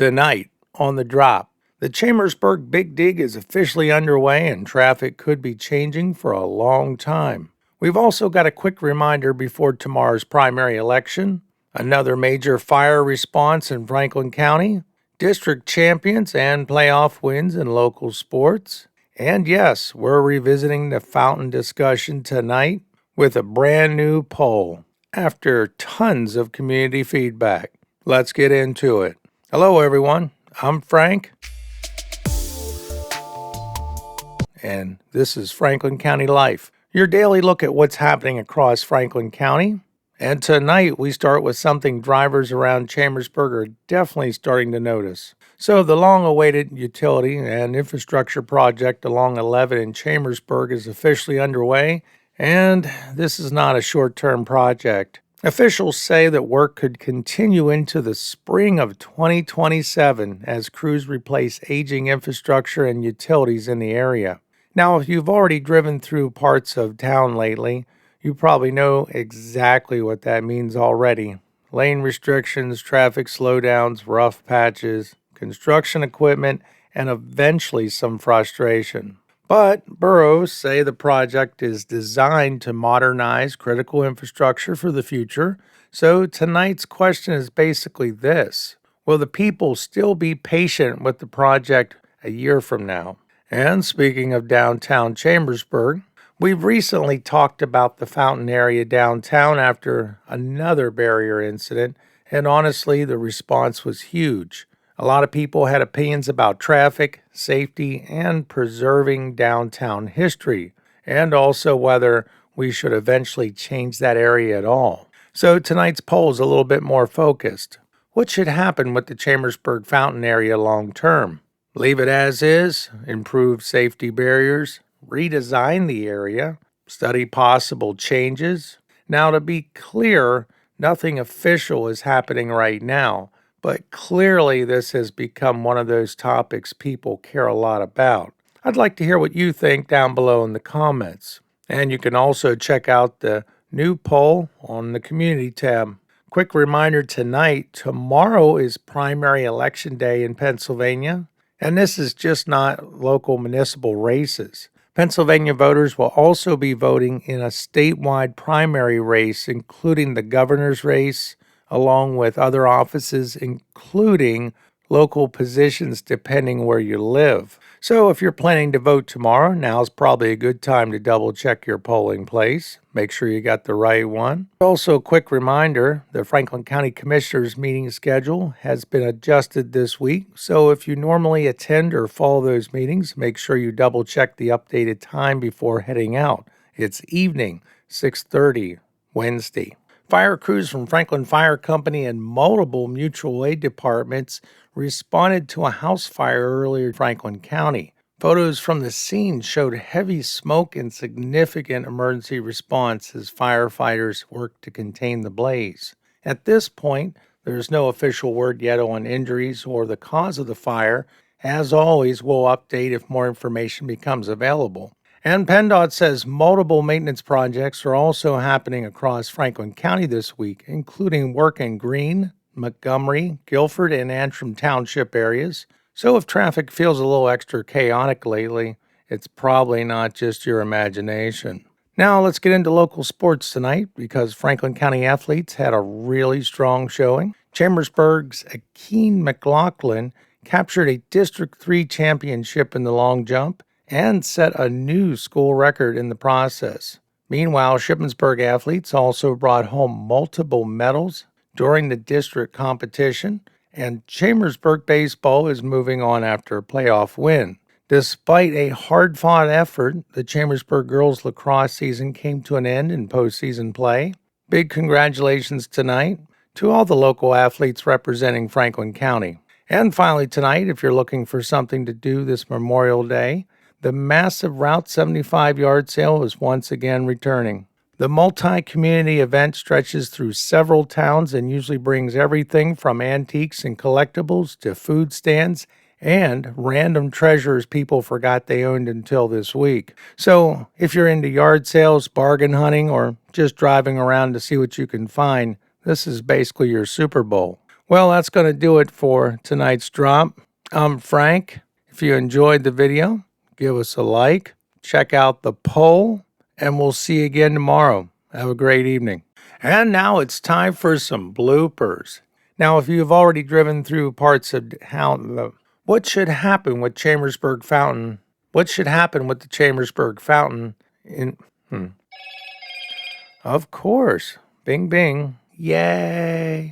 Tonight, on the drop, the Chambersburg Big Dig is officially underway and traffic could be changing for a long time. We've also got a quick reminder before tomorrow's primary election, another major fire response in Franklin County, district champions and playoff wins in local sports, and yes, we're revisiting the fountain discussion tonight with a brand new poll after tons of community feedback. Let's get into it. Hello, everyone. I'm Frank, and this is Franklin County Life, your daily look at what's happening across Franklin County. And tonight, we start with something drivers around Chambersburg are definitely starting to notice. So, the long-awaited utility and infrastructure project along 11 in Chambersburg is officially underway, and this is not a short-term project. Officials say that work could continue into the spring of 2027 as crews replace aging infrastructure and utilities in the area. Now, if you've already driven through parts of town lately, you probably know exactly what that means already. Lane restrictions, traffic slowdowns, rough patches, construction equipment, and eventually some frustration. But boroughs say the project is designed to modernize critical infrastructure for the future. So tonight's question is basically this: will the people still be patient with the project a year from now? And speaking of downtown Chambersburg, we've recently talked about the fountain area downtown after another barrier incident, and honestly, the response was huge. A lot of people had opinions about traffic, safety, and preserving downtown history, and also whether we should eventually change that area at all. So tonight's poll is a little bit more focused. What should happen with the Chambersburg fountain area long term? Leave it as is, improve safety barriers, redesign the area, study possible changes. Now, to be clear, nothing official is happening right now. But clearly, this has become one of those topics people care a lot about. I'd like to hear what you think down below in the comments. And you can also check out the new poll on the Community tab. Quick reminder tonight, tomorrow is primary election day in Pennsylvania. And this is just not local municipal races. Pennsylvania voters will also be voting in a statewide primary race, including the governor's race, along with other offices, including local positions depending where you live. So if you're planning to vote tomorrow, now's probably a good time to double check your polling place. Make sure you got the right one. Also, a quick reminder, the Franklin County Commissioners meeting schedule has been adjusted this week. So if you normally attend or follow those meetings, make sure you double check the updated time before heading out. It's evening, 6:30, Wednesday. Fire crews from Franklin Fire Company and multiple mutual aid departments responded to a house fire earlier in Franklin County. Photos from the scene showed heavy smoke and significant emergency response as firefighters worked to contain the blaze. At this point, there is no official word yet on injuries or the cause of the fire. As always, we'll update if more information becomes available. And PennDOT says multiple maintenance projects are also happening across Franklin County this week, including work in Greene, Montgomery, Guilford, and Antrim Township areas. So if traffic feels a little extra chaotic lately, it's probably not just your imagination. Now let's get into local sports tonight because Franklin County athletes had a really strong showing. Chambersburg's Akeen McLaughlin captured a District 3 championship in the long jump and set a new school record in the process. Meanwhile, Shippensburg athletes also brought home multiple medals during the district competition, and Chambersburg baseball is moving on after a playoff win. Despite a hard-fought effort, the Chambersburg girls lacrosse season came to an end in postseason play. Big congratulations tonight to all the local athletes representing Franklin County. And finally tonight, if you're looking for something to do this Memorial Day, the massive Route 75 yard sale is once again returning. The multi-community event stretches through several towns and usually brings everything from antiques and collectibles to food stands and random treasures people forgot they owned until this week. So if you're into yard sales, bargain hunting, or just driving around to see what you can find, this is basically your Super Bowl. Well, that's going to do it for tonight's drop. I'm Frank. If you enjoyed the video, give us a like, check out the poll, and we'll see you again tomorrow. Have a great evening. And now it's time for some bloopers. Now, if you've already driven through parts of what should happen with Chambersburg Fountain? What should happen with the Chambersburg Fountain in Of course. Bing bing. Yay.